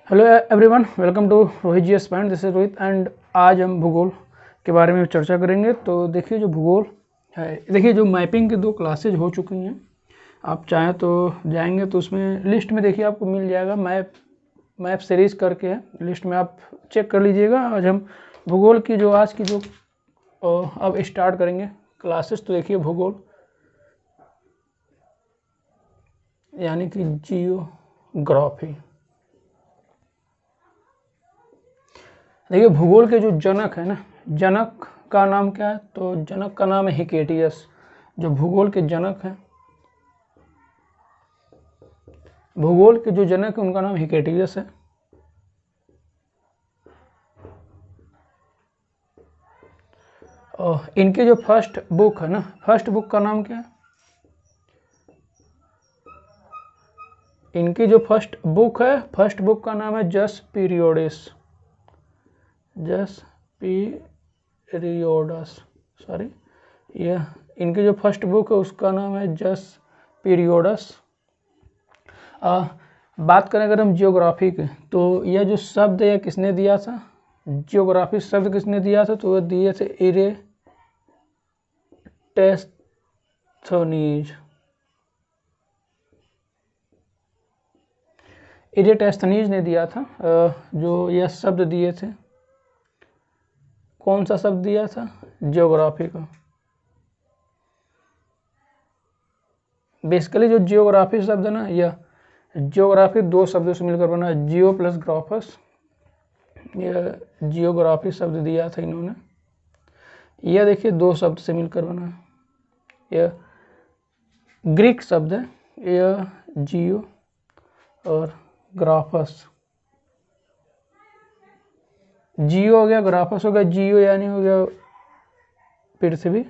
Hello everyone, welcome to Rohit ji स्पैंड। This is Rohit and आज हम भूगोल के बारे में चर्चा करेंगे। तो देखिए, जो भूगोल है, देखिए जो मैपिंग की 2 क्लासेज हो चुकी हैं। आप चाहें तो जाएंगे तो उसमें लिस्ट में देखिए आपको मिल जाएगा, मैप सीरीज करके है, लिस्ट में आप चेक कर लीजिएगा। आज हम भूगोल की जो आज की जो अब स्टार्ट करेंगे क्लासेस। तो देखिए भूगोल यानी कि जियोग्राफी। देखिए भूगोल के जो जनक है ना, जनक का नाम क्या है? तो जनक का नाम है हिकेटियस। जो भूगोल के जनक हैं, भूगोल के जो जनक है उनका नाम हिकेटियस है। और इनके जो फर्स्ट बुक है ना, फर्स्ट बुक का नाम क्या है? इनकी जो फर्स्ट बुक है, फर्स्ट बुक का नाम है जस पीरियोडिस। जस पीरियोडस, सॉरी, यह इनकी जो फर्स्ट बुक है उसका नाम है जस पीरियोडस। बात करें अगर हम जियोग्राफी के, तो यह जो शब्द यह किसने दिया था? जियोग्राफी शब्द किसने दिया था? तो वह दिए थे इरेटोस्थेनीज। इरेटोस्थेनीज ने दिया था जो यह शब्द दिए थे। कौन सा शब्द दिया था? जियोग्राफी का। बेसिकली जो जियोग्राफी शब्द है ना, यह जियोग्राफी 2 शब्दों से मिलकर बना, जियो प्लस ग्राफस। यह जियोग्राफी शब्द दिया था इन्होंने। यह देखिए 2 शब्द से मिलकर बना। यह ग्रीक शब्द है, यह जियो और ग्राफस। जियो हो गया, ग्राफस हो गया। जियो यानी हो गया पृथ्वी,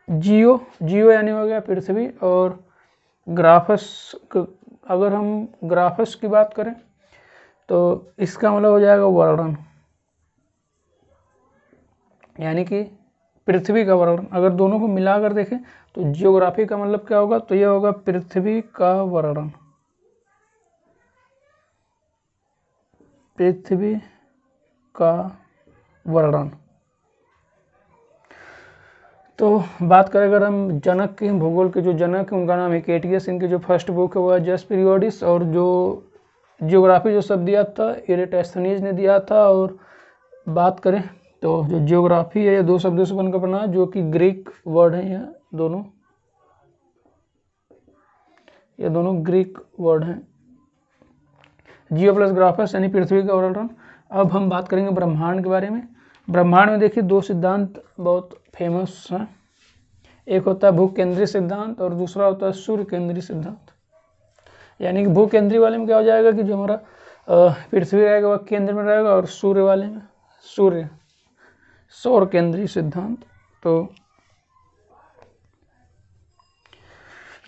जियो यानी हो गया पृथ्वी, और ग्राफस अगर हम ग्राफस की बात करें तो इसका मतलब हो जाएगा वर्णन, यानी कि पृथ्वी का वर्णन। अगर दोनों को मिलाकर देखें तो जियोग्राफी का मतलब क्या होगा? तो यह होगा पृथ्वी का वर्णन। पृथ्वी का वर्णन। तो बात करें अगर हम जनक की, भूगोल के जो जनक हैं उनका नाम हिकेटियस। इनकी जो फर्स्ट बुक है वो है जस पीरियोडिस। और जो जियोग्राफी जो शब्द दिया था इरेटोस्थेनीज ने दिया था। और बात करें तो जो जियोग्राफी है ये 2 शब्दों से बनकर बना, जो कि ग्रीक वर्ड है। ये दोनों ग्रीक वर्ड हैं। जियो प्लस ग्राफस यानी पृथ्वी का वर्णन। अब हम बात करेंगे ब्रह्मांड के बारे में। ब्रह्मांड में देखिए 2 सिद्धांत बहुत फेमस हैं। एक होता है भू केंद्रीय सिद्धांत और दूसरा होता है सूर्य केंद्रीय सिद्धांत। यानी कि भू केंद्रीय वाले में क्या हो जाएगा कि जो हमारा पृथ्वी रहेगा वह केंद्र में रहेगा, और सूर्य वाले में सौर केंद्रीय सिद्धांत। तो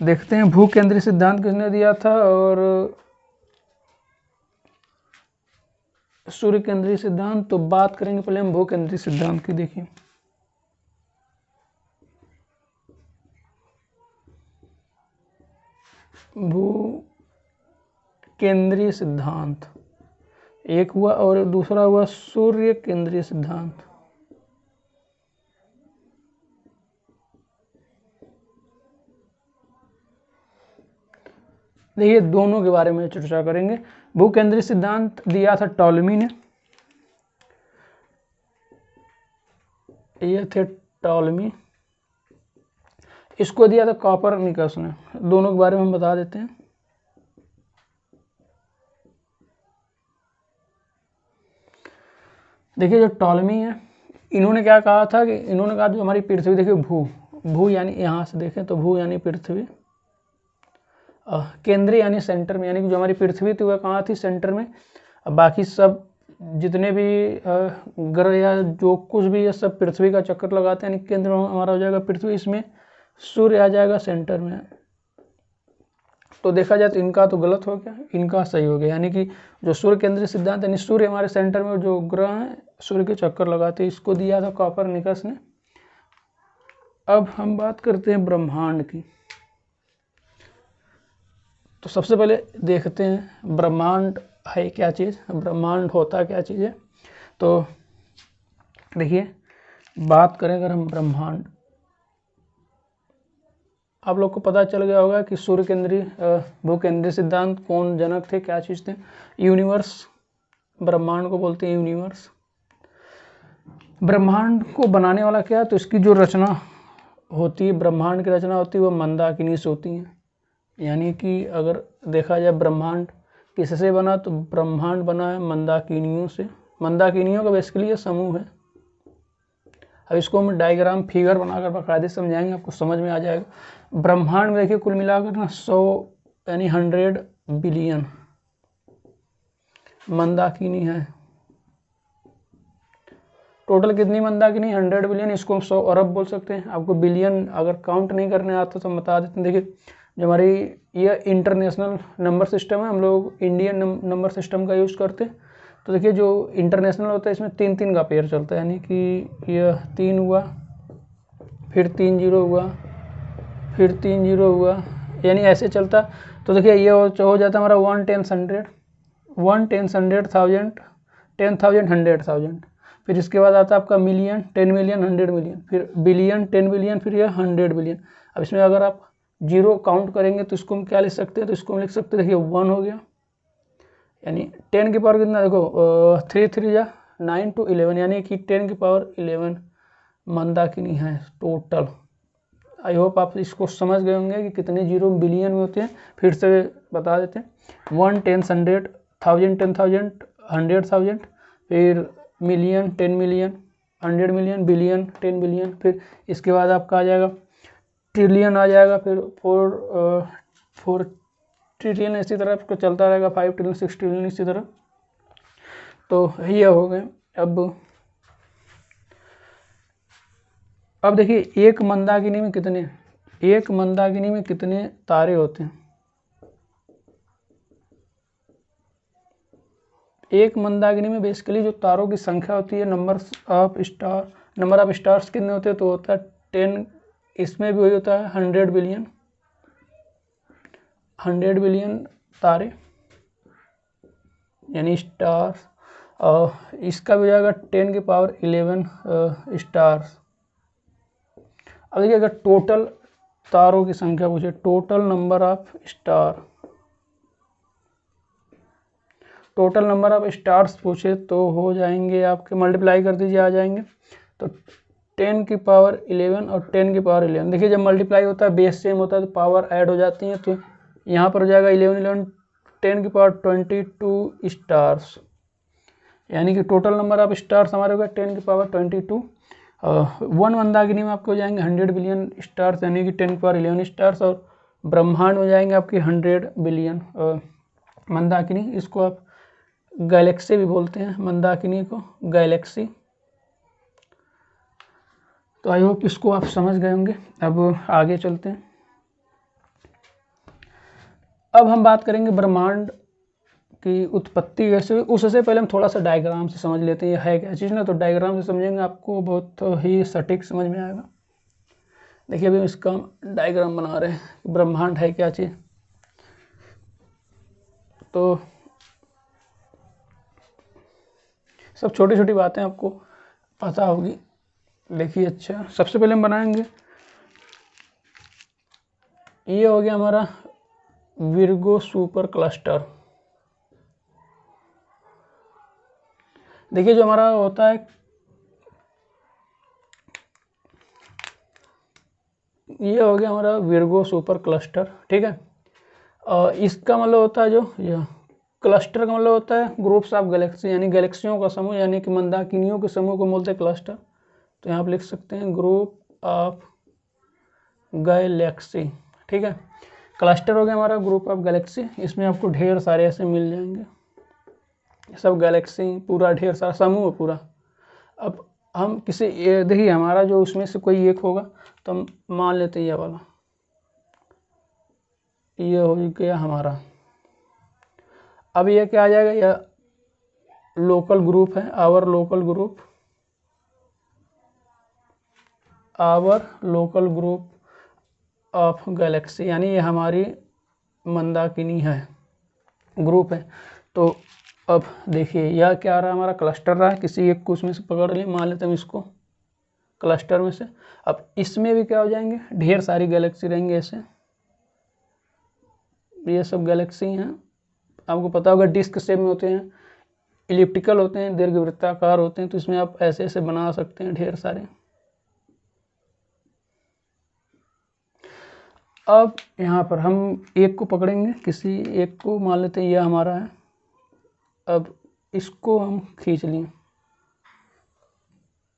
देखते हैं भू केंद्रीय सिद्धांत किसने दिया था और सूर्य केंद्रीय सिद्धांत। तो बात करेंगे पहले हम भू केंद्रीय सिद्धांत की। देखिए भू केंद्रीय सिद्धांत एक हुआ, और दूसरा हुआ सूर्य केंद्रीय सिद्धांत। देखिए दोनों के बारे में चर्चा करेंगे। भू केंद्रीय सिद्धांत दिया था टॉलमी ने, ये थे टॉलमी। इसको दिया था कॉपरनिकस ने। दोनों के बारे में हम बता देते हैं। देखिए जो टॉलमी है, इन्होंने क्या कहा था कि इन्होंने कहा जो हमारी पृथ्वी, देखिए भू यानी यहाँ से देखें तो भू यानी पृथ्वी, केंद्रीय यानी सेंटर में, यानी कि जो हमारी पृथ्वी थी वह कहाँ थी? सेंटर में। अब बाकी सब जितने भी ग्रह या जो कुछ भी ये सब पृथ्वी का चक्कर लगाते हैं, यानी केंद्र में हमारा हो जाएगा पृथ्वी। इसमें सूर्य आ जाएगा सेंटर में। तो देखा जाए तो इनका तो गलत हो गया, इनका सही हो गया। यानी कि जो सूर्य केंद्रीय सिद्धांत, यानी सूर्य हमारे सेंटर में, जो ग्रह हैं सूर्य के चक्कर लगाते हैं, इसको दिया था कॉपरनिकस ने। अब हम बात करते हैं ब्रह्मांड की। तो सबसे पहले देखते हैं ब्रह्मांड है क्या चीज़, ब्रह्मांड होता क्या चीज़ है। तो देखिए, बात करें अगर हम ब्रह्मांड, आप लोग को पता चल गया होगा कि सूर्य केंद्रीय भूकेंद्रीय सिद्धांत कौन जनक थे, क्या चीज़ थे, यूनिवर्स। ब्रह्मांड को बोलते हैं यूनिवर्स। ब्रह्मांड को बनाने वाला क्या है, तो इसकी जो रचना होती है, ब्रह्मांड की रचना होती है वो मंदाकिनी से होती है। यानी कि अगर देखा जाए ब्रह्मांड किससे बना, तो ब्रह्मांड बना है मंदाकिनियों से। मंदाकिनियों का बेसिकली ये समूह है। अब इसको हम डायग्राम फिगर बनाकर बाकायदे समझाएंगे, आपको समझ में आ जाएगा। ब्रह्मांड में देखिए कुल मिलाकर ना 100 यानी 100 बिलियन मंदाकिनी है। टोटल कितनी मंदाकिनी, 100 बिलियन। इसको हम 100 अरब बोल सकते हैं। आपको बिलियन अगर काउंट नहीं करने आता तो हम बता देते हैं। देखिए, जो हमारी ये इंटरनेशनल नंबर सिस्टम है, हम लोग इंडियन नंबर सिस्टम का यूज़ करते हैं। तो देखिए, जो इंटरनेशनल होता है इसमें 3-3 का पेयर चलता है, यानी कि यह 3 हुआ, फिर 3 0 हुआ, फिर 3 0 हुआ, यानी ऐसे चलता। तो देखिए ये हो जाता है हमारा 1 10 100, 1 10 100,000, 10,000 100,000। फिर इसके बाद आता है आपका मिलियन, 10 मिलियन, 100 मिलियन, फिर बिलियन, 10 बिलियन, फिर यह 100 बिलियन। अब इसमें अगर आप जीरो काउंट करेंगे तो इसको हम क्या लिख सकते हैं, तो इसको हम लिख सकते हैं, देखिए 1 हो गया, यानी 10 की पावर कितना, देखो 3 3 या 9 to 11, यानी कि 10 की पावर 11 मंदाकिनी है टोटल। आई होप आप इसको समझ गए होंगे कि कितने जीरो बिलियन में होते हैं। फिर से बता देते हैं, 1 10 100 1000 10,000 100,000, फिर million 10 million 100 million, billion 10 billion, फिर इसके बाद आपका आ जाएगा ट्रिलियन आ जाएगा, फिर 4 ट्रिलियन, इसी तरह आपको चलता रहेगा, 5 ट्रिलियन 6 ट्रिलियन इसी तरह। तो ये हो गए। अब देखिए एक मंदाकिनी में कितने तारे होते हैं। एक मंदाकिनी में बेसिकली जो तारों की संख्या होती है, नंबर ऑफ स्टार्स कितने होते हैं, तो होता है 10। इसमें भी वही होता है 100 बिलियन तारे यानी स्टार्स। इसका भी हो जाएगा 10 की पावर 11 स्टार्स। अब देखिए, अगर टोटल तारों की संख्या पूछे, टोटल नंबर ऑफ स्टार्स पूछे, तो हो जाएंगे आपके, मल्टीप्लाई कर दीजिए, आ जाएंगे। तो 10 की पावर 11 और 10 की पावर 11, देखिए जब मल्टीप्लाई होता है बेस सेम होता है तो पावर ऐड हो जाती है। तो यहाँ पर हो जाएगा 11 11 10 की पावर 22 स्टार्स, यानी कि टोटल नंबर ऑफ स्टार्स हमारे हो गए 10 की पावर 22। 1 मंदाकिनी में आपको हो जाएंगे 100 बिलियन स्टार्स, यानी कि 10 की पावर 11 स्टार्स, और ब्रह्मांड में जाएंगे आपके 100 बिलियन मंदाकिनी। इसको आप गैलेक्सी भी बोलते हैं, मंदाकिनी को गैलेक्सी। तो आई होप इसको आप समझ गए होंगे। अब आगे चलते हैं। अब हम बात करेंगे ब्रह्मांड की उत्पत्ति कैसे हुई, उससे पहले हम थोड़ा सा डायग्राम से समझ लेते हैं ये है क्या चीज़ ना। तो डायग्राम से समझेंगे आपको बहुत ही सटीक समझ में आएगा। देखिए अभी हम इसका डायग्राम बना रहे हैं, ब्रह्मांड है क्या चीज़। तो सब छोटी छोटी बातें आपको पता होगी। देखिए, अच्छा सबसे पहले हम बनाएंगे, ये हो गया हमारा विर्गो सुपर क्लस्टर। देखिए जो हमारा होता है, ये हो गया हमारा विर्गो सुपर क्लस्टर, ठीक है। इसका मतलब होता है, जो यह क्लस्टर का मतलब होता है ग्रुप्स ऑफ गैलेक्सी, यानी गैलेक्सियों का समूह, यानी कि मंदाकिनियों के समूह को बोलते हैं क्लस्टर। तो यहाँ पर लिख सकते हैं ग्रुप ऑफ गैलेक्सी, ठीक है। क्लस्टर हो गया हमारा ग्रुप ऑफ गैलेक्सी, इसमें आपको ढेर सारे ऐसे मिल जाएंगे, सब गैलेक्सी पूरा ढेर सारा समूह पूरा। अब हम किसी, देखिए हमारा जो उसमें से कोई एक होगा, तो हम मान लेते हैं ये वाला, ये हो गया हमारा। अब ये क्या आ जाएगा, यह लोकल ग्रुप है, our local group of galaxy, यानी ये हमारी मंदाकिनी है, ग्रुप है। तो अब देखिए यह क्या रहा, हमारा क्लस्टर रहा है, किसी एक को उसमें से पकड़ लिए, मान लेते हैं इसको क्लस्टर में से। अब इसमें भी क्या हो जाएंगे, ढेर सारी गैलेक्सी रहेंगे ऐसे, ये सब गैलेक्सी हैं। आपको पता होगा डिस्क शेप में होते हैं, इलिप्टिकल होते हैं, दीर्घवृत्ताकार होते हैं, तो इसमें आप ऐसे ऐसे बना सकते हैं ढेर सारे। अब यहाँ पर हम एक को पकड़ेंगे, किसी एक को मान लेते हैं यह हमारा है। अब इसको हम खींच लिए।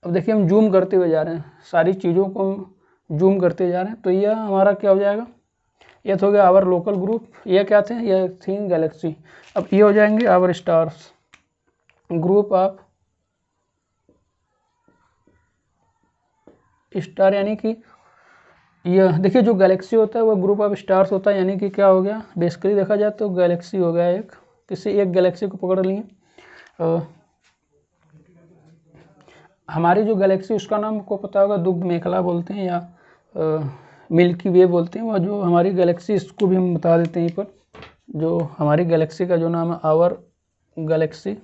अब देखिए हम जूम करते हुए जा रहे हैं, सारी चीज़ों को हम जूम करते जा रहे हैं। तो यह हमारा क्या हो जाएगा, यह तो हो गया आवर लोकल ग्रुप। यह क्या थे, यह थी गैलेक्सी। अब ये हो जाएंगे our stars, group of star, यानी कि यह देखिए जो गैलेक्सी होता है वह ग्रुप ऑफ स्टार्स होता है। यानी कि क्या हो गया, बेसिकली देखा जाए तो गैलेक्सी हो गया एक, किसी एक गैलेक्सी को पकड़ लिए। हमारी जो गैलेक्सी उसका नाम को पता होगा दुग्ध मेखला बोलते हैं, या मिल्की वे बोलते हैं। वह जो हमारी गैलेक्सी, इसको भी हम बता देते हैं यहीं पर। जो हमारी गैलेक्सी का जो नाम है आवर गैलेक्सी,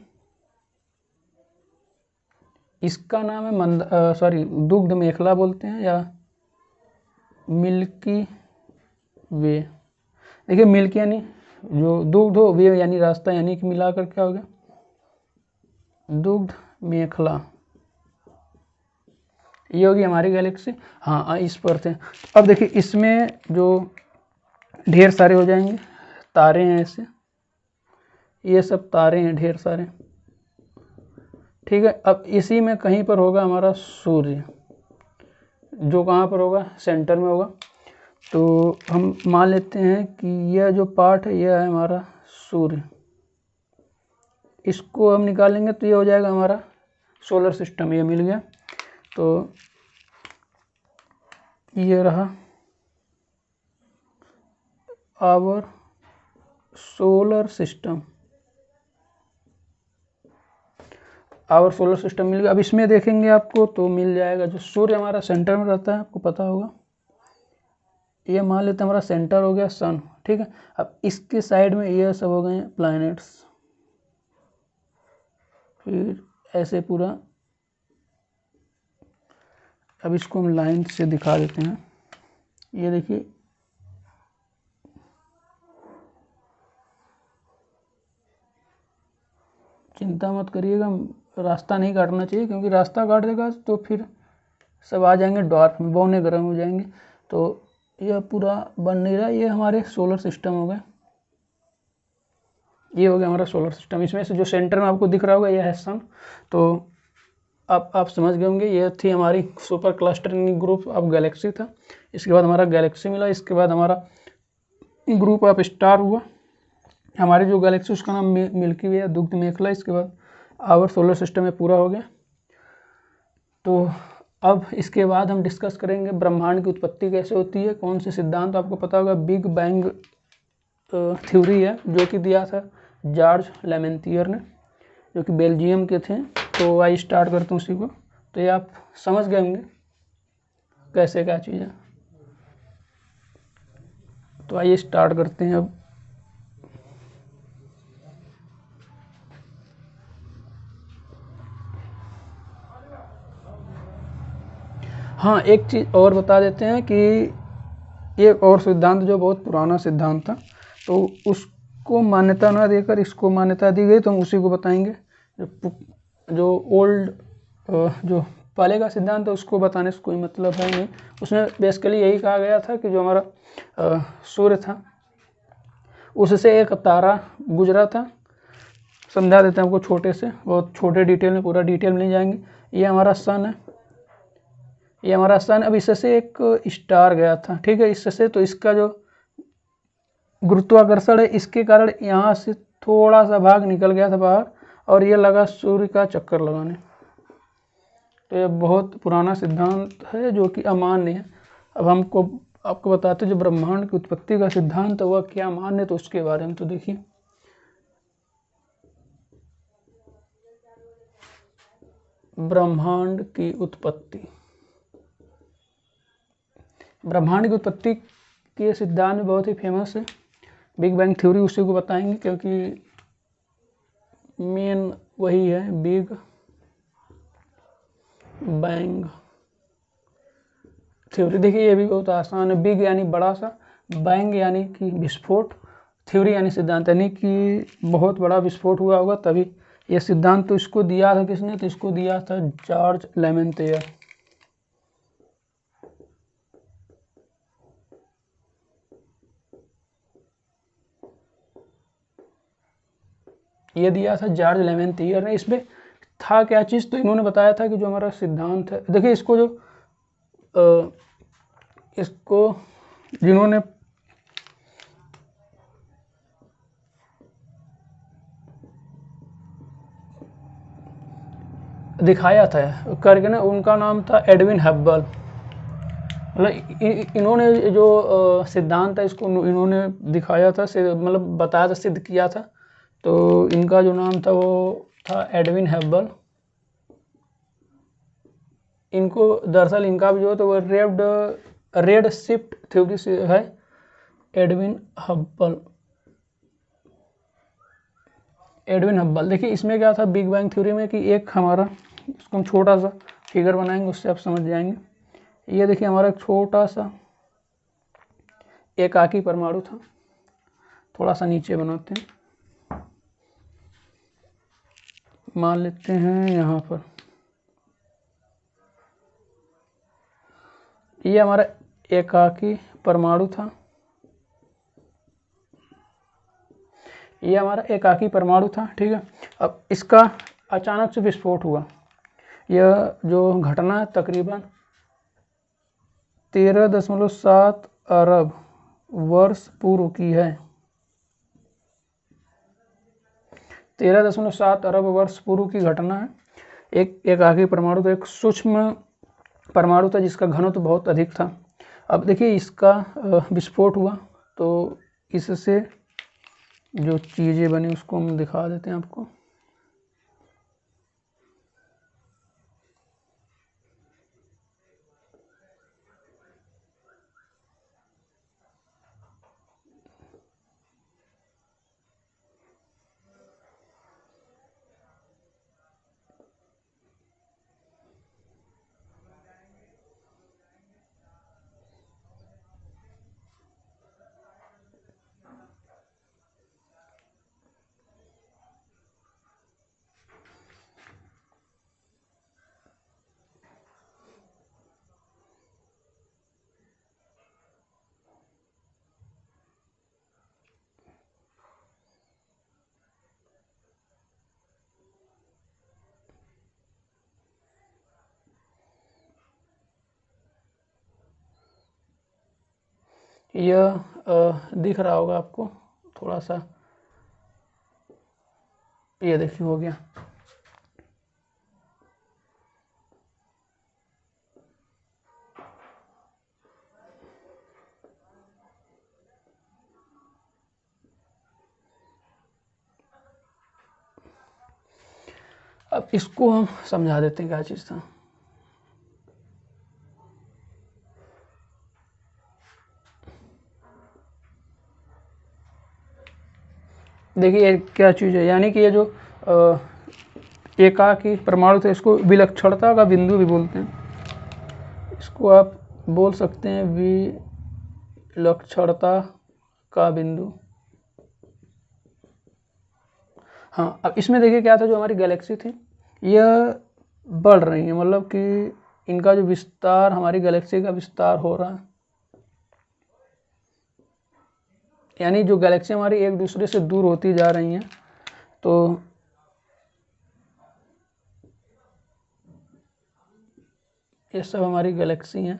इसका नाम है दुग्ध मेखला बोलते हैं, या मिल्की वे। देखिए मिल्की यानी जो दुग्ध हो, वे यानी रास्ता, यानी कि मिलाकर क्या हो गया, दुग्ध मेखला। ये होगी हमारी गैलेक्सी। हाँ इस पर थे। अब देखिए इसमें जो ढेर सारे हो जाएंगे तारे हैं ऐसे, ये सब तारे हैं ढेर सारे, ठीक है। अब इसी में कहीं पर होगा हमारा सूर्य, जो कहाँ पर होगा, सेंटर में होगा। तो हम मान लेते हैं कि यह जो पार्ट है यह है हमारा सूर्य, इसको हम निकालेंगे तो ये हो जाएगा हमारा सोलर सिस्टम, ये मिल गया। तो ये रहा our solar system, our solar system मिल गया। अब इसमें देखेंगे आपको तो मिल जाएगा, जो सूर्य हमारा सेंटर में रहता है, आपको पता होगा। ये मान लेते हैं हमारा सेंटर हो गया सन, ठीक है। अब इसके साइड में ये सब हो गए प्लैनेट्स, फिर ऐसे पूरा। अब इसको हम लाइन से दिखा देते हैं। ये देखिए चिंता मत करिएगा, रास्ता नहीं काटना चाहिए, क्योंकि रास्ता काट देगा तो फिर सब आ जाएंगे डॉर्फ में, बौने गर्म हो जाएंगे। तो यह पूरा बन नहीं रहा, ये हमारे सोलर सिस्टम हो गए। ये हो गया हमारा सोलर सिस्टम। इसमें से जो सेंटर में आपको दिख रहा होगा यह है सन। तो आप समझ गए होंगे, ये थी हमारी super clustering group of Galaxy था। इसके बाद हमारा गैलेक्सी मिला, इसके बाद हमारा ग्रुप ऑफ स्टार हुआ। हमारी जो गैलेक्सी उसका नाम मिल्की वे या दुग्ध मेखला। इसके बाद आवर सोलर सिस्टम में पूरा हो गया। तो अब इसके बाद हम डिस्कस करेंगे ब्रह्मांड की उत्पत्ति कैसे होती है, कौन से सिद्धांत। आपको पता होगा बिग बैंग थ्योरी है, जो कि दिया था जॉर्ज लेमेंथियर ने, जो कि बेल्जियम के थे। तो आइए स्टार्ट करते हैं उसी को। तो ये आप समझ गए होंगे कैसे क्या चीज़ है। तो आइए स्टार्ट करते हैं अब। हाँ एक चीज़ और बता देते हैं कि एक और सिद्धांत जो बहुत पुराना सिद्धांत था, तो उसको मान्यता ना देकर इसको मान्यता दी गई, तो हम उसी को बताएंगे। जो ओल्ड जो पहले का सिद्धांत है उसको बताने से कोई मतलब है नहीं। उसमें बेसिकली यही कहा गया था कि जो हमारा सूर्य था उससे एक तारा गुजरा था। समझा देते हैं आपको छोटे से, बहुत छोटे डिटेल में, पूरा डिटेल में नहीं जाएंगे। ये हमारा सन है, ये हमारा सन। अब इससे एक स्टार गया था, ठीक है, इससे। तो इसका जो गुरुत्वाकर्षण है इसके कारण यहाँ से थोड़ा सा भाग निकल गया था बाहर, और ये लगा सूर्य का चक्कर लगाने। तो ये बहुत पुराना सिद्धांत है जो कि अमान्य है। अब आपको बताते जो ब्रह्मांड की उत्पत्ति का सिद्धांत है वह क्या मान्य है, तो उसके बारे में तो देखिए। ब्रह्मांड की उत्पत्ति, ब्रह्मांड की उत्पत्ति के सिद्धांत बहुत ही फेमस है। बिग बैंग थ्योरी उसी को बताएंगे, क्योंकि मेन वही है, बिग बैंग थ्योरी। देखिए ये भी बहुत आसान है। बिग यानी बड़ा सा, बैंग यानी कि विस्फोट, थ्योरी यानी सिद्धांत, यानी कि बहुत बड़ा विस्फोट हुआ होगा तभी ये सिद्धांत। तो इसको दिया था किसने? तो इसको दिया था जॉर्ज लेमेंथियर। ये दिया था जॉर्ज लेमेंथियर ने। इसमें था क्या चीज़? तो इन्होंने बताया था कि जो हमारा सिद्धांत है, देखिए इसको जो इसको जिन्होंने दिखाया था करके ना, उनका नाम था एडविन हब्बल। मतलब इन्होंने जो सिद्धांत है इसको इन्होंने दिखाया था, मतलब बताया था, सिद्ध किया था। तो इनका जो नाम था वो था एडविन हब्बल। इनको दरअसल इनका भी जो है तो वो रेड शिफ्ट थ्योरी से है, एडविन हब्बल। देखिए इसमें क्या था बिग बैंग थ्योरी में, कि एक हमारा, इसको हम छोटा सा फिगर बनाएंगे, उससे आप समझ जाएंगे। ये देखिए हमारा एक छोटा सा एकाकी परमाणु था। थोड़ा सा नीचे बनाते हैं, मान लेते हैं यहाँ पर ये हमारा एकाकी परमाणु था। ये हमारा एकाकी परमाणु था, ठीक है। अब इसका अचानक से विस्फोट हुआ। यह जो घटना तकरीबन 13.7 अरब वर्ष पूर्व की है। 13.7 अरब वर्ष पूर्व की घटना है। एक एकाकी परमाणु था, एक सूक्ष्म परमाणु था जिसका घनत्व बहुत अधिक था। अब देखिए इसका विस्फोट हुआ, तो इससे जो चीज़ें बनी उसको हम दिखा देते हैं आपको। यह दिख रहा होगा आपको थोड़ा सा, ये देखिए हो गया। अब इसको हम समझा देते हैं क्या चीज़ था। देखिए ये क्या चीज़ है, यानी कि ये जो एकाकी परमाणु थे इसको विलक्षणता का बिंदु भी बोलते हैं। इसको आप बोल सकते हैं विलक्षणता का बिंदु। हाँ, अब इसमें देखिए क्या था, जो हमारी गैलेक्सी थी यह बढ़ रही है, मतलब कि इनका जो विस्तार, हमारी गैलेक्सी का विस्तार हो रहा है। यानी जो गैलेक्सी हमारी एक दूसरे से दूर होती जा रही हैं। तो ये सब हमारी गैलेक्सी हैं।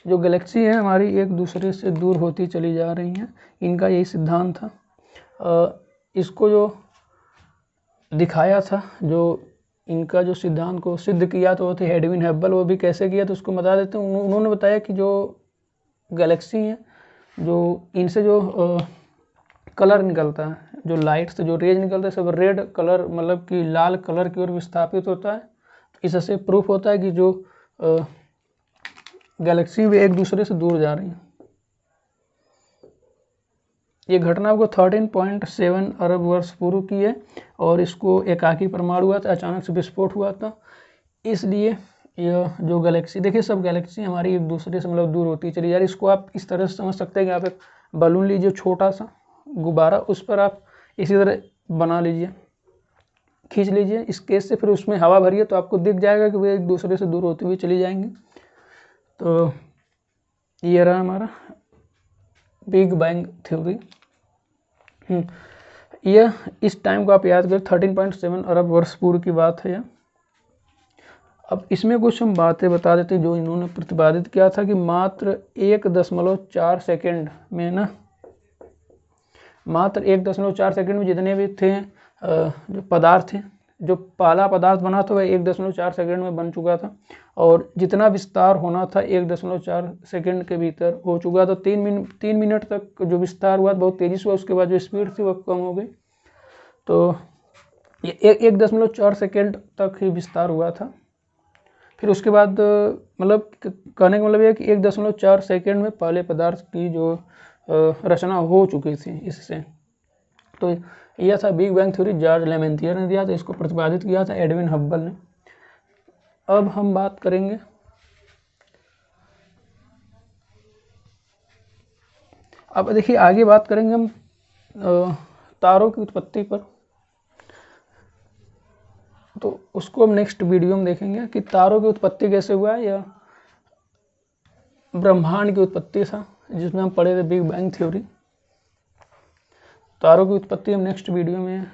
जो गैलेक्सी है हमारी एक दूसरे से दूर होती चली जा रही हैं, इनका यही सिद्धांत था। इसको जो दिखाया था, जो इनका जो सिद्धांत को सिद्ध किया तो वो थे एडविन हब्बल। वो भी कैसे किया तो उसको बता देते हैं। उन्होंने बताया कि जो गैलेक्सी हैं, जो इनसे जो कलर निकलता है, जो लाइट से जो रेज निकलता है, सब रेड कलर, मतलब कि लाल कलर की ओर विस्थापित होता है। इससे प्रूफ होता है कि जो गैलेक्सी भी एक दूसरे से दूर जा रही हैं। ये घटना को 13.7 अरब वर्ष पूर्व की है और इसको एकाकी परमाणु हुआ था, अचानक से विस्फोट हुआ था। इसलिए यह जो गैलेक्सी, देखिए सब गैलेक्सी हमारी एक दूसरे से मतलब दूर होती चली जा रही है। इसको आप इस तरह से समझ सकते हैं कि आप एक बलून लीजिए, छोटा सा गुब्बारा, उस पर आप इसी तरह बना लीजिए, खींच लीजिए इस केस से, फिर उसमें हवा भरिए तो आपको दिख जाएगा कि वे एक दूसरे से दूर होती हुई चली जाएंगी। तो ये रहा हमारा बिग बैंग थ्योरी। यह इस टाइम को आप याद करें, 13.7 अरब वर्ष पूर्व की बात है यह। अब इसमें कुछ हम बातें बता देते हैं जो इन्होंने प्रतिपादित किया था कि मात्र 1.4 सेकेंड में ना, मात्र 1.4 सेकेंड में जितने भी थे जो पदार्थ थे, जो पहला पदार्थ बना था वह 1.4 सेकेंड में बन चुका था और जितना विस्तार होना था 1.4 सेकेंड के भीतर हो चुका था। 3 मिनट तक जो विस्तार हुआ बहुत तेज़ी से हुआ, उसके बाद जो स्पीड थी वह कम हो गई। तो ये 1.4 सेकेंड तक ही विस्तार हुआ था। फिर उसके बाद मतलब कहने का मतलब यह कि 1.4 सेकेंड में पहले पदार्थ की जो रचना हो चुकी थी इससे। तो यह था बिग बैंग थ्योरी, जॉर्ज लेमेंथियर ने दिया था, इसको प्रतिपादित किया था एडविन हब्बल ने। अब हम बात करेंगे अब देखिए आगे बात करेंगे हम तारों की उत्पत्ति पर। तो उसको हम नेक्स्ट वीडियो में देखेंगे कि तारों की उत्पत्ति कैसे हुआ है, या ब्रह्मांड की उत्पत्ति था जिसमें हम पढ़े थे बिग बैंग थ्योरी। तारों की उत्पत्ति हम नेक्स्ट वीडियो में